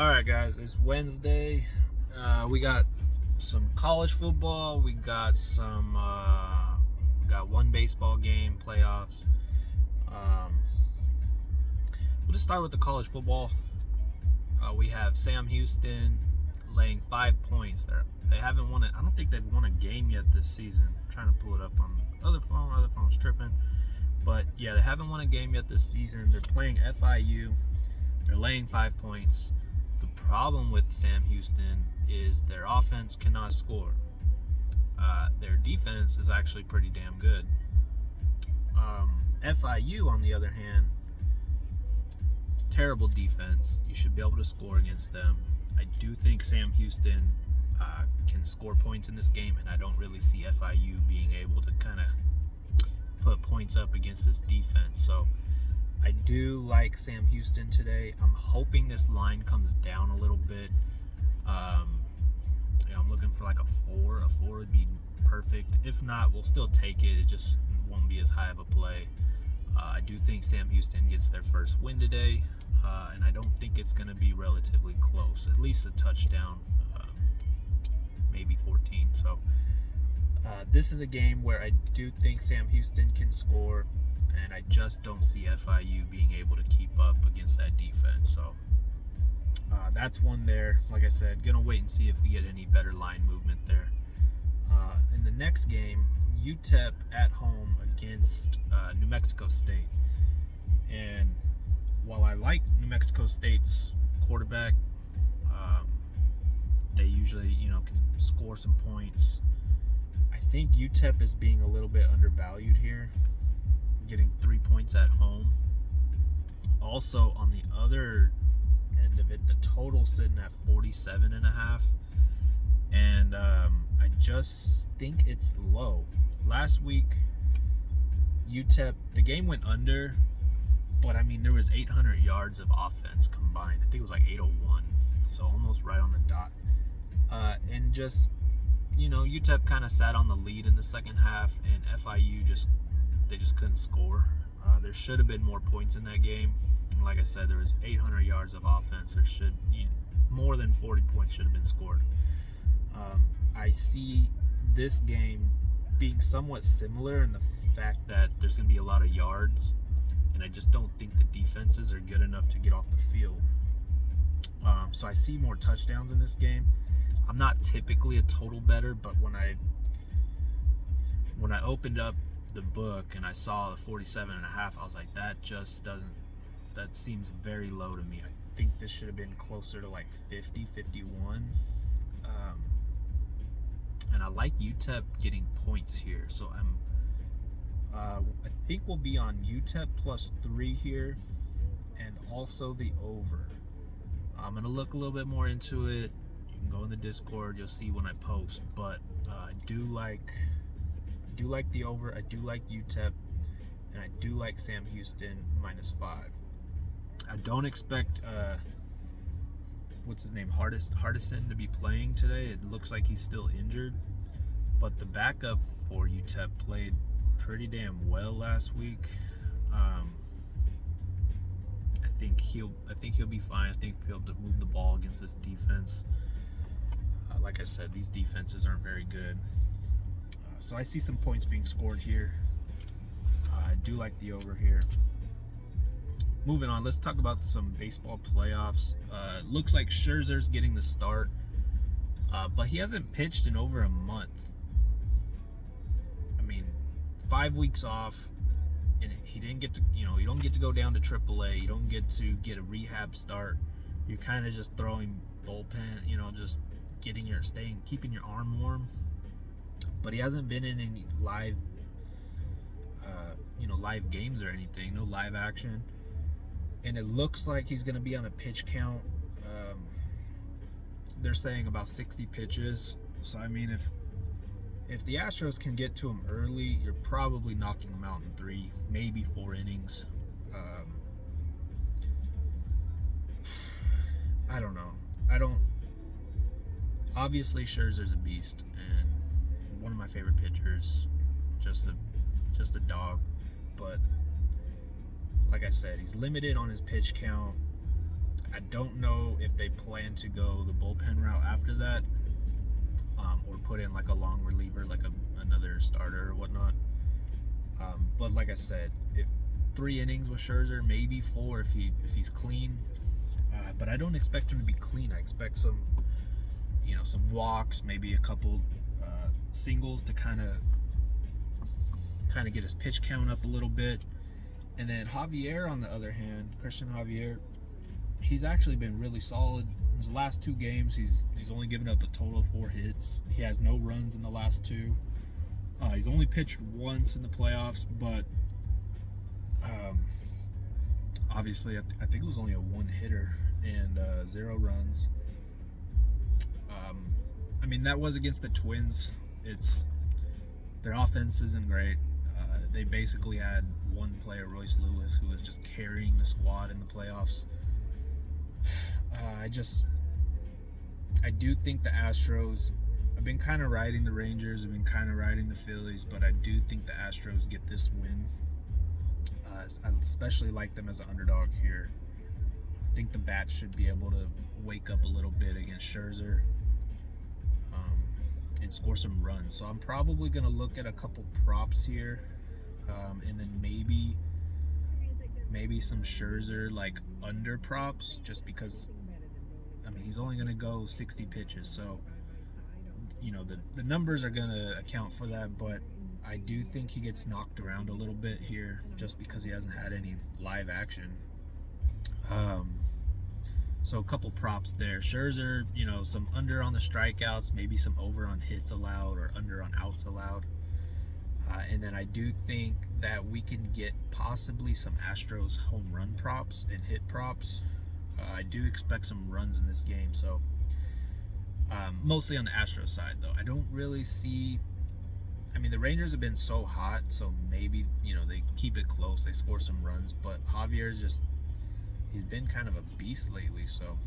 All right, guys, it's Wednesday. We got some college football. We got got one baseball game, playoffs. We'll just start with the college football. We have Sam Houston laying 5 points. They haven't won it. I don't think they've won a game yet this season. I'm trying to pull it up on the other phone. Other phone's tripping. But yeah, they haven't won a game yet this season. They're playing FIU. They're laying 5 points. The problem with Sam Houston is their offense cannot score. Their defense is actually pretty damn good. FIU, on the other hand, terrible defense. You should be able to score against them. I do think Sam Houston can score points in this game, and I don't really see FIU being able to kind of put points up against this defense. So I do like Sam Houston today. I'm hoping this line comes down a little bit. I'm looking for like a 4. A 4 would be perfect. If not, we'll still take it. It just won't be as high of a play. I do think Sam Houston gets their first win today, and I don't think it's going to be relatively close. At least a touchdown, maybe 14. So this is a game where I do think Sam Houston can score, and I just don't see FIU being able to keep up against that defense. So that's one there. Like I said, gonna wait and see if we get any better line movement there. In the next game, UTEP at home against New Mexico State. And while I like New Mexico State's quarterback, they usually can score some points. I think UTEP is being a little bit undervalued here, getting 3 points at home. Also, on the other end of it, the total sitting at 47.5, and I just think it's low. Last week, UTEP, the game went under, but I mean there was 800 yards of offense combined. I think it was like 801, so almost right on the dot. And just UTEP kind of sat on the lead in the second half, and FIU just couldn't score. There should have been more points in that game. Like I said, there was 800 yards of offense. There should more than 40 points should have been scored. I see this game being somewhat similar in the fact that there's going to be a lot of yards, and I just don't think the defenses are good enough to get off the field. So I see more touchdowns in this game. I'm not typically a total bettor, but when I opened up the book and I saw the 47.5, I was like, that seems very low to me. I think this should have been closer to like 50, 51. And I like UTEP getting points here, so I think we'll be on UTEP +3 here, and also the over. I'm gonna look a little bit more into it. You can go in the Discord, you'll see when I post. But I do like the over. I do like UTEP, and I do like Sam Houston -5. I don't expect what's his name, Hardison, to be playing today. It looks like he's still injured, but the backup for UTEP played pretty damn well last week. I think he'll be fine. I think he'll be able to move the ball against this defense. Like I said, these defenses aren't very good. So I see some points being scored here. I do like the over here. Moving on, let's talk about some baseball playoffs. Looks like Scherzer's getting the start, but he hasn't pitched in over a month. I mean, 5 weeks off, and he didn't get to, you don't get to go down to AAA. You don't get to get a rehab start. You're kind of just throwing bullpen, just keeping your arm warm. But he hasn't been in any live games or anything, no live action. And it looks like he's going to be on a pitch count. They're saying about 60 pitches. So, I mean, if the Astros can get to him early, you're probably knocking him out in 3, maybe 4 innings. I don't know. Obviously, Scherzer's a beast, and one of my favorite pitchers. Just a dog. But like I said, he's limited on his pitch count. I I don't know if they plan to go the bullpen route after that, or put in like a long reliever, like another starter or whatnot. But like I said, if 3 innings with Scherzer, maybe 4 if he's clean. But I don't expect him to be clean. I expect some walks, maybe a couple singles to kind of get his pitch count up a little bit. And then Javier, on the other hand, Christian Javier, he's actually been really solid. In his last 2 games, he's only given up a total of 4 hits. He has no runs in the last 2. He's only pitched once in the playoffs, but obviously I think it was only a 1-hitter and 0 runs. I mean, that was against the Twins. Their offense isn't great. They basically had one player, Royce Lewis, who was just carrying the squad in the playoffs. I do think the Astros, I've been kind of riding the Rangers, I've been kind of riding the Phillies, but I do think the Astros get this win. I especially like them as an underdog here. I think the bats should be able to wake up a little bit against Scherzer and score some runs. So I'm probably going to look at a couple props here, and then maybe some Scherzer like under props, just because I mean he's only going to go 60 pitches, so the numbers are going to account for that. But I do think he gets knocked around a little bit here just because he hasn't had any live action. So a couple props there. Scherzer, some under on the strikeouts, maybe some over on hits allowed or under on outs allowed. And then I do think that we can get possibly some Astros home run props and hit props. I do expect some runs in this game, so mostly on the Astros side, though. I don't really see... I mean, the Rangers have been so hot, so maybe, they keep it close, they score some runs, but Javier's he's been kind of a beast lately, so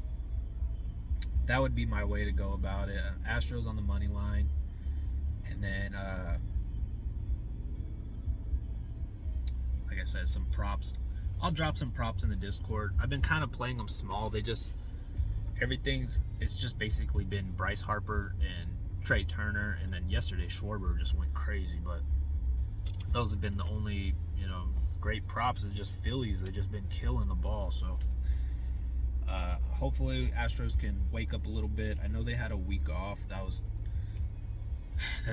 that would be my way to go about it. Astros on the money line, and then, like I said, some props. I'll drop some props in the Discord. I've been kind of playing them small. It's just basically been Bryce Harper and Trey Turner, and then yesterday Schwarber just went crazy, but those have been the only, great props. It's just Phillies. They've just been killing the ball, so hopefully Astros can wake up a little bit. I know they had a week off. That's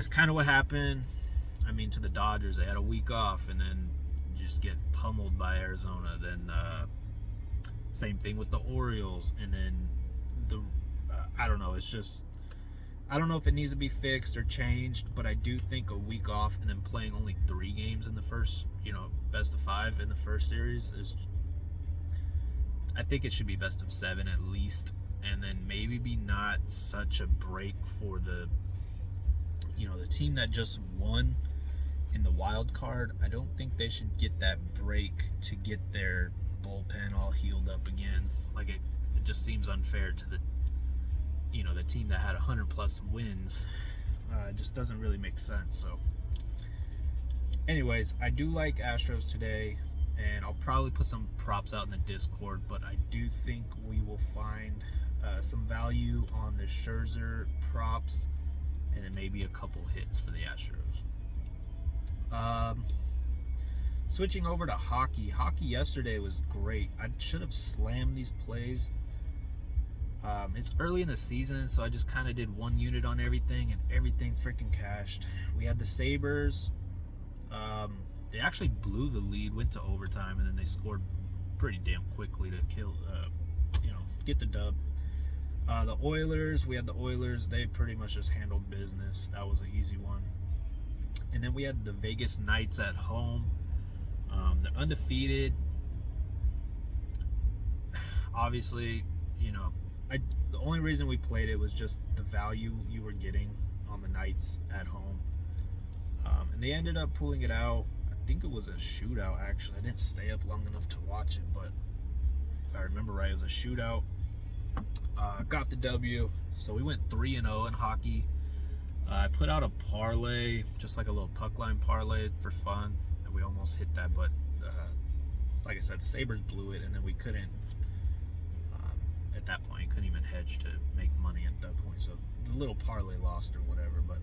kind of what happened. I mean, to the Dodgers, they had a week off and then just get pummeled by Arizona. Then same thing with the Orioles, and then I don't know. It's just, I don't know if it needs to be fixed or changed, but I do think a week off and then playing only 3 games in the first, best of 5 in the first series is, I think it should be best of 7 at least, and then maybe be not such a break for the team that just won in the wild card. I don't think they should get that break to get their bullpen all healed up again. Like it just seems unfair to the team that had 100 plus wins. It just doesn't really make sense. So anyways, I do like Astros today, and I'll probably put some props out in the Discord, but I do think we will find some value on the Scherzer props, and then maybe a couple hits for the Astros. Switching over to hockey. Hockey yesterday was great. I should have slammed these plays. It's early in the season, so I just kind of did 1 unit on everything, and everything freaking cashed. We had the Sabres. They actually blew the lead, went to overtime, and then they scored pretty damn quickly to get the dub. The Oilers, we had the Oilers. They pretty much just handled business. That was an easy one. And then we had the Vegas Knights at home. They're undefeated. Obviously, the only reason we played it was just the value you were getting on the Knights at home. And they ended up pulling it out. I think it was a shootout, actually. I didn't stay up long enough to watch it, but if I remember right, it was a shootout. Got the W. So we went 3-0 in hockey. I put out a parlay, just like a little puck line parlay for fun. And we almost hit that, but like I said, the Sabres blew it, and then we couldn't at that point. You couldn't even hedge to make money at that point. So the little parlay lost or whatever. But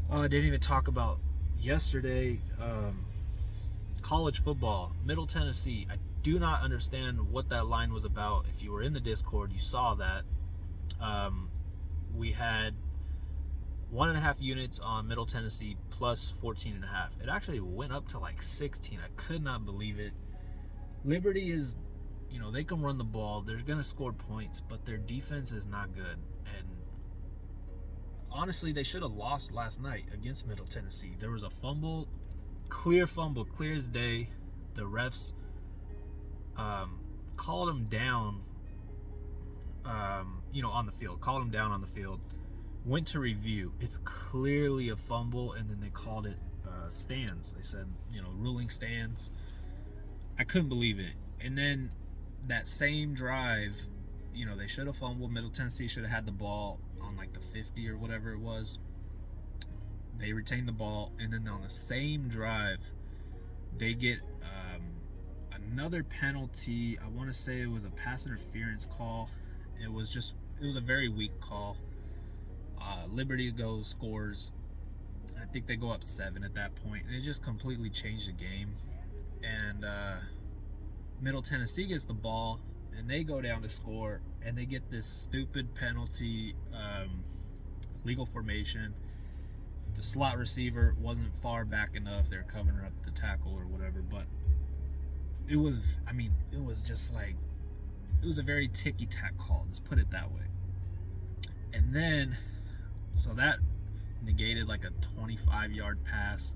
I didn't even talk about yesterday. College football, Middle Tennessee. I do not understand what that line was about. If you were in the Discord, you saw that. We had 1.5 units on Middle Tennessee plus 14.5. It actually went up to like 16. I could not believe it. Liberty is, they can run the ball. They're going to score points, but their defense is not good. And honestly, they should have lost last night against Middle Tennessee. There was a fumble, clear as day. The refs called him down, on the field. Called him down on the field. Went to review. It's clearly a fumble, and then they called it stands. They said, ruling stands. I couldn't believe it. And then that same drive, they should have fumbled. Middle Tennessee should have had the ball on like the 50 or whatever it was. They retained the ball, and then on the same drive, they get another penalty. I want to say it was a pass interference call. It was a very weak call. Liberty scores. I think they go up 7 at that point, and it just completely changed the game. And Middle Tennessee gets the ball, and they go down to score, and they get this stupid penalty, legal formation. The slot receiver wasn't far back enough. They're covering up the tackle or whatever, but it was a very ticky-tack call. Let's put it that way. And then, so that negated like a 25-yard pass.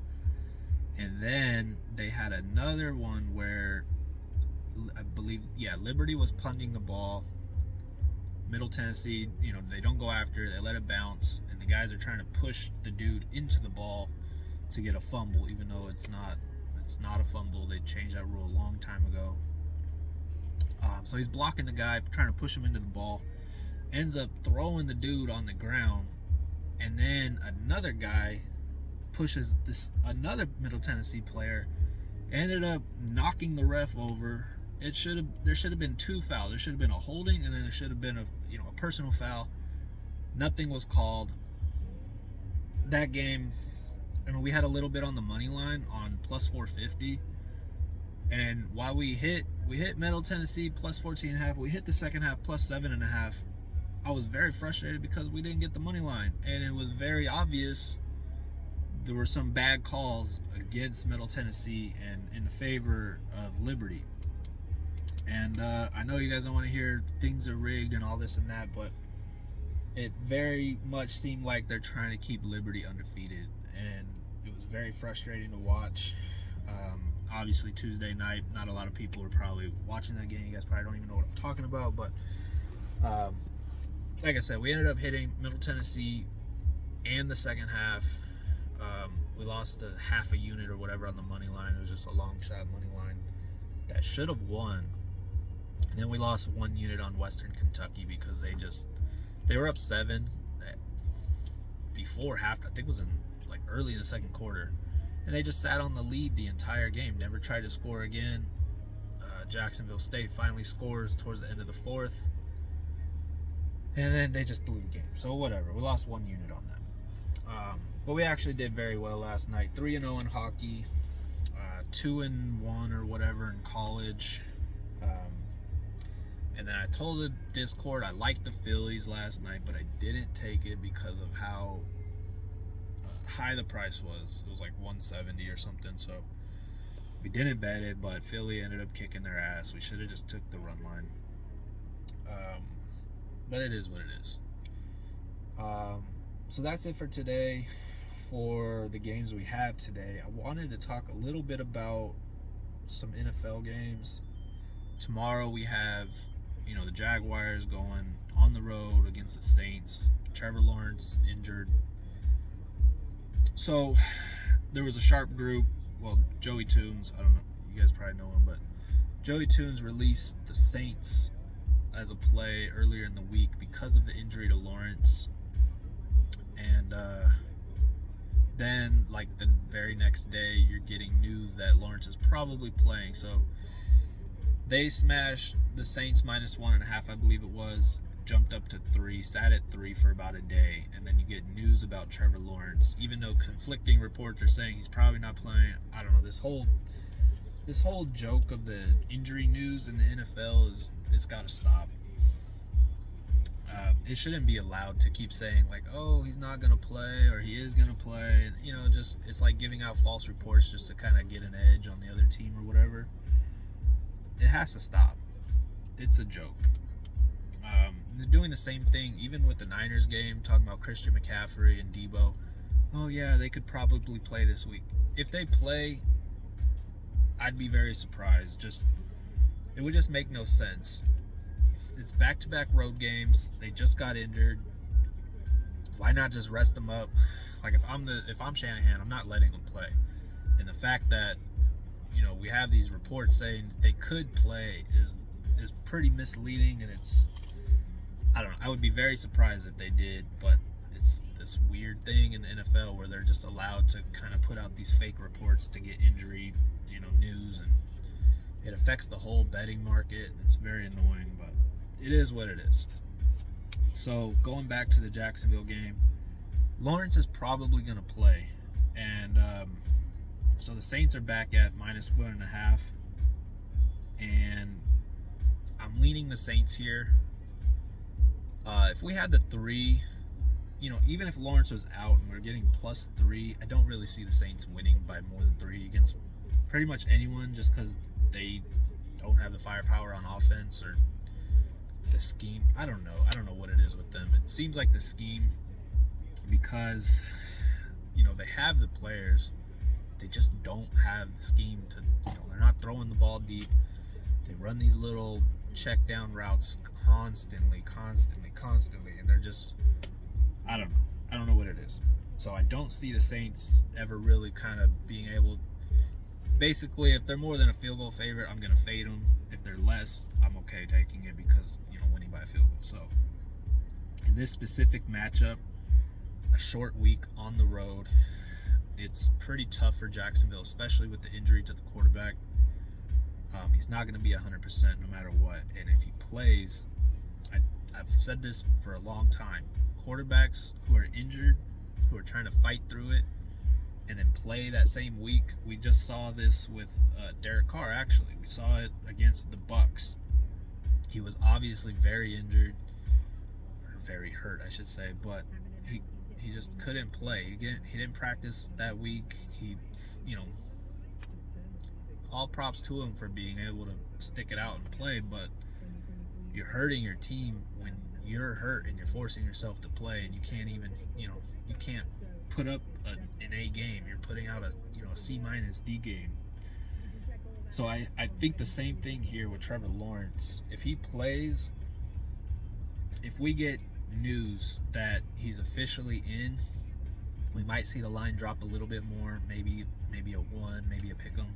And then they had another one where I believe, Liberty was punting the ball. Middle Tennessee, they don't go after it. They let it bounce. And the guys are trying to push the dude into the ball to get a fumble, even though it's not a fumble. They changed that rule a long time ago. So he's blocking the guy, trying to push him into the ball. Ends up throwing the dude on the ground. And then another guy pushes another Middle Tennessee player, ended up knocking the ref over. There should have been 2 fouls. There should have been a holding, and then there should have been a personal foul. Nothing was called. That game, we had a little bit on the money line on plus 450, and while we hit Middle Tennessee plus 14.5, we hit the second half plus 7.5. I was very frustrated because we didn't get the money line, and it was very obvious there were some bad calls against Middle Tennessee and in the favor of Liberty. And I know you guys don't want to hear things are rigged and all this and that, but it very much seemed like they're trying to keep Liberty undefeated, and it was very frustrating to watch. Obviously, Tuesday night, not a lot of people were probably watching that game. You guys probably don't even know what I'm talking about, but like I said, we ended up hitting Middle Tennessee and the second half. We lost a half a unit or whatever on the money line. It was just a long shot money line that should have won. And then we lost 1 unit on Western Kentucky because they were up 7 before half. I think it was in like early in the second quarter, and they just sat on the lead the entire game. Never tried to score again. Jacksonville State finally scores towards the end of the 4th, and then they just blew the game. So whatever. We lost 1 unit on that. But we actually did very well last night. 3-0 in hockey, 2-1 or whatever in college. And then I told the Discord I liked the Phillies last night, but I didn't take it because of how high the price was. It was like 170 or something. So we didn't bet it, but Philly ended up kicking their ass. We should have just took the run line. But it is what it is. So that's it for today. For the games we have today, I wanted to talk a little bit about some NFL games. Tomorrow we have, the Jaguars going on the road against the Saints. Trevor Lawrence injured. So there was a sharp group. Well, Joey Tunes, I don't know, you guys probably know him, but Joey Tunes released the Saints as a play earlier in the week because of the injury to Lawrence. And then, like the very next day, you're getting news that Lawrence is probably playing. So They smashed the Saints -1.5, I believe it was, jumped up to 3, sat at 3 for about a day, and then you get news about Trevor Lawrence. Even though conflicting reports are saying he's probably not playing, I don't know. This whole joke of the injury news in the NFL it's got to stop. It shouldn't be allowed to keep saying like, oh, he's not gonna play or he is gonna play. You know, just it's like giving out false reports just to kind of get an edge on the other team or whatever. It has to stop. It's a joke. They're doing the same thing even with the Niners game, talking about Christian McCaffrey and Debo. Oh yeah, they could probably play this week. If they play, I'd be very surprised. It would just make no sense. It's back-to-back road games. They just got injured. Why not just rest them up? Like if I'm Shanahan, I'm not letting them play. And the fact that we have these reports saying they could play is pretty misleading, and I don't know. I would be very surprised if they did, but it's this weird thing in the NFL where they're just allowed to kind of put out these fake reports to get injury, news, and it affects the whole betting market. It's very annoying, but it is what it is. So going back to the Jacksonville game, Lawrence is probably going to play, and so the Saints are back at -1.5, and I'm leaning the Saints here. If we had the 3, even if Lawrence was out and we're getting +3, I don't really see the Saints winning by more than 3 against pretty much anyone, just because they don't have the firepower on offense or the scheme. I don't know what it is with them. It seems like the scheme, because they have the players, they just don't have the scheme to, they're not throwing the ball deep. They run these little check down routes constantly, and they're just, I don't know what it is. So I don't see the Saints ever really kind of being able, basically, if they're more than a field goal favorite, I'm going to fade them. If they're less, I'm okay taking it because, winning by a field goal. So in this specific matchup, a short week on the road, it's pretty tough for Jacksonville, especially with the injury to the quarterback. He's not going to be 100% no matter what. And if he plays, I've said this for a long time, quarterbacks who are injured, who are trying to fight through it, and then play that same week. We just saw this with Derek Carr, actually. We saw it against the Bucs. He was obviously very injured, or very hurt, I should say, but he just couldn't play. He didn't practice that week. He, all props to him for being able to stick it out and play, but you're hurting your team when you're hurt and you're forcing yourself to play, and you can't even, you can't put up an A game. You're putting out a C- D game. So I think the same thing here with Trevor Lawrence. If he plays, if we get news that he's officially in, we might see the line drop a little bit more, maybe a 1, maybe a pick 'em.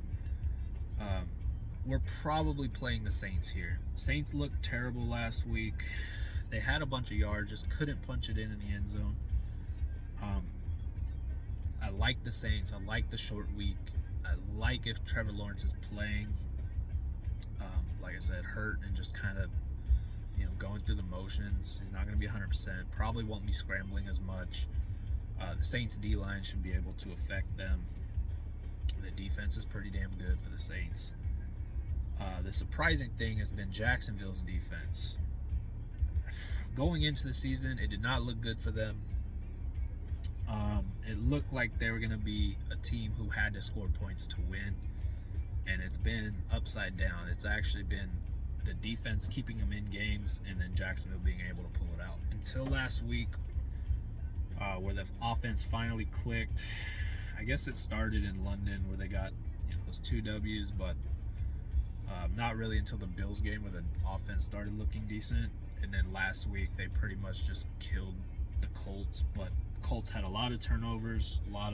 We're probably playing the Saints here. Saints looked terrible last week. They had a bunch of yards, just couldn't punch it in the end zone. I like the Saints. I like the short week. I like if Trevor Lawrence is playing, like I said, hurt and just kind of, going through the motions. He's not going to be 100%. Probably won't be scrambling as much. The Saints D-line should be able to affect them. The defense is pretty damn good for the Saints. The surprising thing has been Jacksonville's defense. Going into the season, it did not look good for them. It looked like they were going to be a team who had to score points to win, and it's been upside down. It's actually been the defense keeping them in games, and then Jacksonville being able to pull it out. Until last week, where the offense finally clicked. I guess it started in London where they got those 2 W's, but not really until the Bills game where the offense started looking decent. And then last week they pretty much just killed the Colts, but Colts had a lot of turnovers, a lot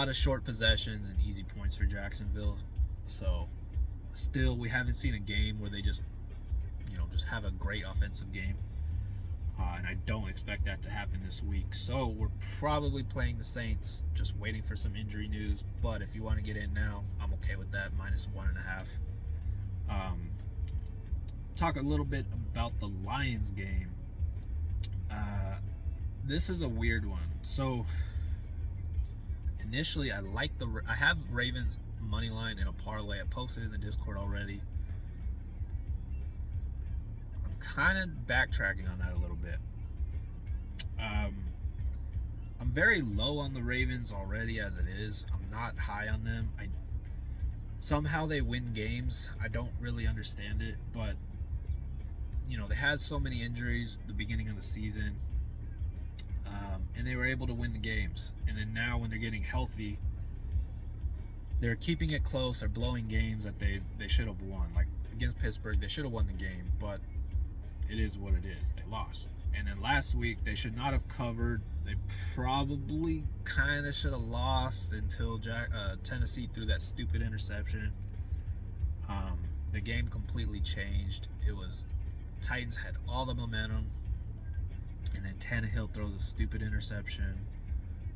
of short possessions and easy points for Jacksonville. So still, we haven't seen a game where they just have a great offensive game. And I don't expect that to happen this week. So we're probably playing the Saints, just waiting for some injury news. But if you want to get in now, I'm okay with that, -1.5. Talk a little bit about the Lions game. This is a weird one. So initially, I have Ravens money line in a parlay. I posted in the Discord already. I'm kind of backtracking on that a little bit. I'm very low on the Ravens already as it is. I'm not high on them. Somehow they win games. I don't really understand it, but they had so many injuries at the beginning of the season, and they were able to win the games. And then now when they're getting healthy, they're keeping it close. They're blowing games that they should have won. Like against Pittsburgh, they should have won the game, but it is what it is. They lost. And then last week, they should not have covered. They probably kind of should have lost until Tennessee threw that stupid interception. The game completely changed. Titans had all the momentum, and then Tannehill throws a stupid interception.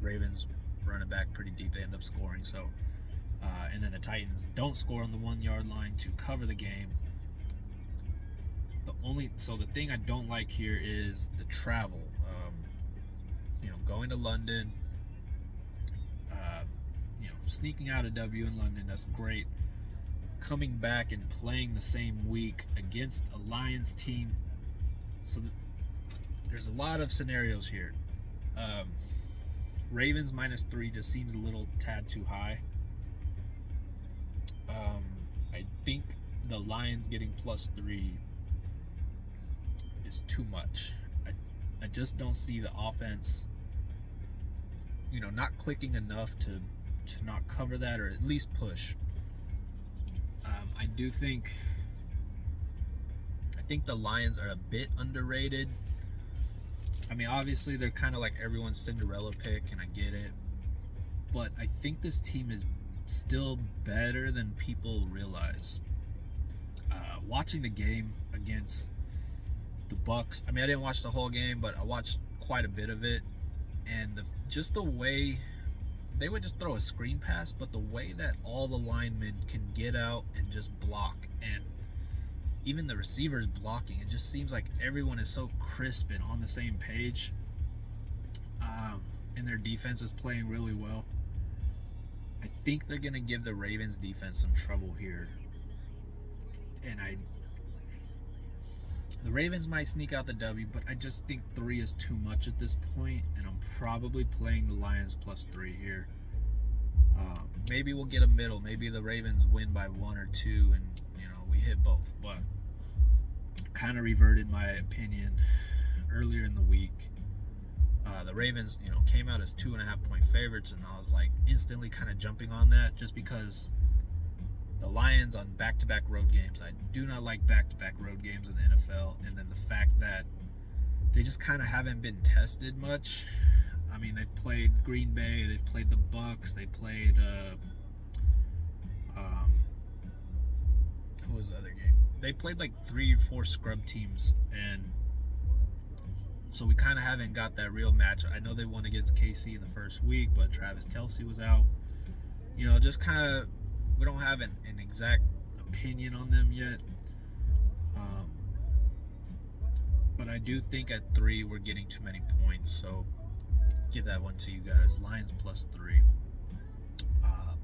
Ravens run it back pretty deep. They end up scoring. And then the Titans don't score on the 1-yard line to cover the game. The thing I don't like here is the travel. Going to London, sneaking out a W in London, that's great. Coming back and playing the same week against a Lions team. So there's a lot of scenarios here. Ravens -3 just seems a little tad too high. I think the Lions getting +3 is too much. I just don't see the offense, not clicking enough to not cover that or at least push. I think the Lions are a bit underrated. I mean, obviously they're kind of like everyone's Cinderella pick, and I get it. But I think this team is still better than people realize. Watching the game against the Bucks, I mean, I didn't watch the whole game, but I watched quite a bit of it, and just the way they would just throw a screen pass, but the way that all the linemen can get out and just block, and even the receivers blocking, it just seems like everyone is so crisp and on the same page, and their defense is playing really well. I think they're going to give the Ravens defense some trouble here, and the Ravens might sneak out the W, but I just think 3 is too much at this point, and I'm probably playing the Lions +3 here. Maybe we'll get a middle. Maybe the Ravens win by 1 or 2, and we hit both. But kind of reverted my opinion earlier in the week. The Ravens, came out as 2.5-point favorites, and I was like instantly kind of jumping on that just because the Lions on back-to-back road games. I do not like back-to-back road games in the NFL, and then the fact that they just kind of haven't been tested much. I mean, they've played Green Bay, they've played the Bucks, they played who was the other game? They played like 3 or 4 scrub teams, and so we kind of haven't got that real match. I know they won against KC in the first week, but Travis Kelce was out. Just kind of, we don't have an exact opinion on them yet. But I do think at 3 we're getting too many points, so give that one to you guys. Lions +3.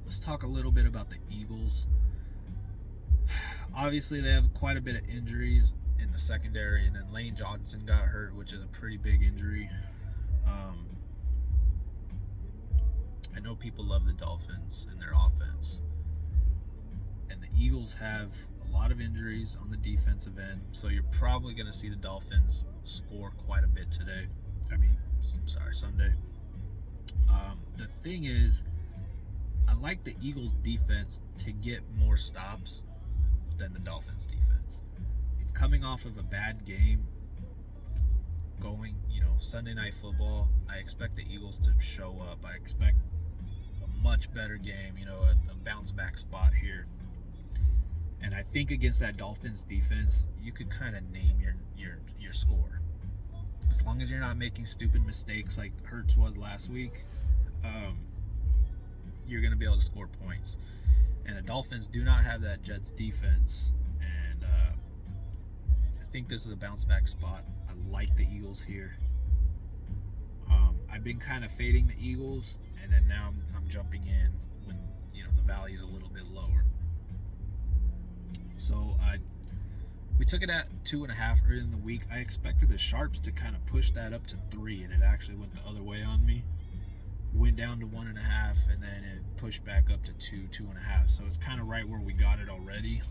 Let's talk a little bit about the Eagles. Obviously, they have quite a bit of injuries in the secondary, and then Lane Johnson got hurt, which is a pretty big injury. I know people love the Dolphins and their offense, and the Eagles have a lot of injuries on the defensive end, so you're probably going to see the Dolphins score quite a bit today. Sunday. The thing is, I like the Eagles defense to get more stops than the Dolphins defense. Coming off of a bad game, Sunday Night Football, I expect the Eagles to show up. I expect a much better game, a bounce back spot here. And I think against that Dolphins defense, you could kind of name your score. as long as you're not making stupid mistakes like Hurts was last week, you're going to be able to score points. And the Dolphins do not have that Jets defense. And I think this is a bounce back spot. I like the Eagles here. I've been kind of fading the Eagles, and then now I'm jumping in when the value is a little bit lower. So we took it at 2.5 early in the week. I expected the Sharps to kind of push that up to 3, and it actually went the other way on me. Went down to 1.5, and then it pushed back up to 2.5. So it's kind of right where we got it already.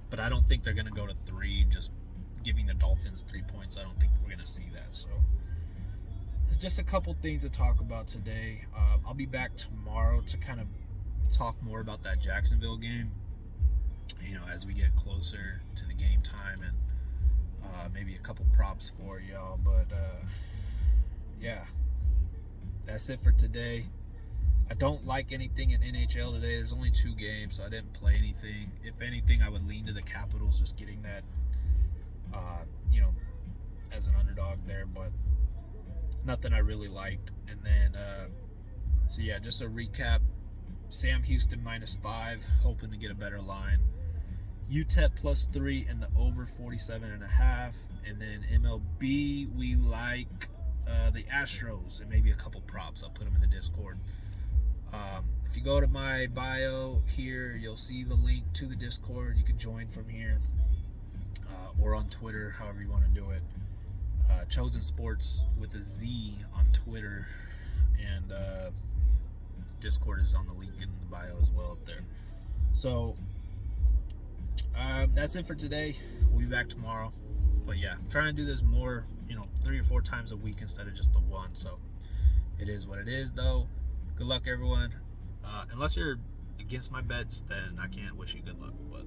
But I don't think they're going to go to 3. Just giving the Dolphins 3 points, I don't think we're going to see that. So just a couple things to talk about today. I'll be back tomorrow to kind of talk more about that Jacksonville game. As we get closer to the game time, and maybe a couple props for y'all. But yeah, that's it for today. I don't like anything in NHL today. There's only 2 games, so I didn't play anything. If anything, I would lean to the Capitals, just getting that, as an underdog there, but nothing I really liked. And then, so yeah, just a recap. Sam Houston -5, hoping to get a better line. UTEP +3 and the over 47.5. And then MLB, we like the Astros and maybe a couple props. I'll put them in the Discord. If you go to my bio here, you'll see the link to the Discord. You can join from here or on Twitter, however you want to do it. Chosen Sports with a Z on Twitter, and Discord is on the link in the bio as well up there. So that's it for today. We'll be back tomorrow. But yeah, I'm trying to do this more, 3 or 4 times a week instead of just the one. So it is what it is, though. Good luck, everyone. Unless you're against my bets, then I can't wish you good luck. But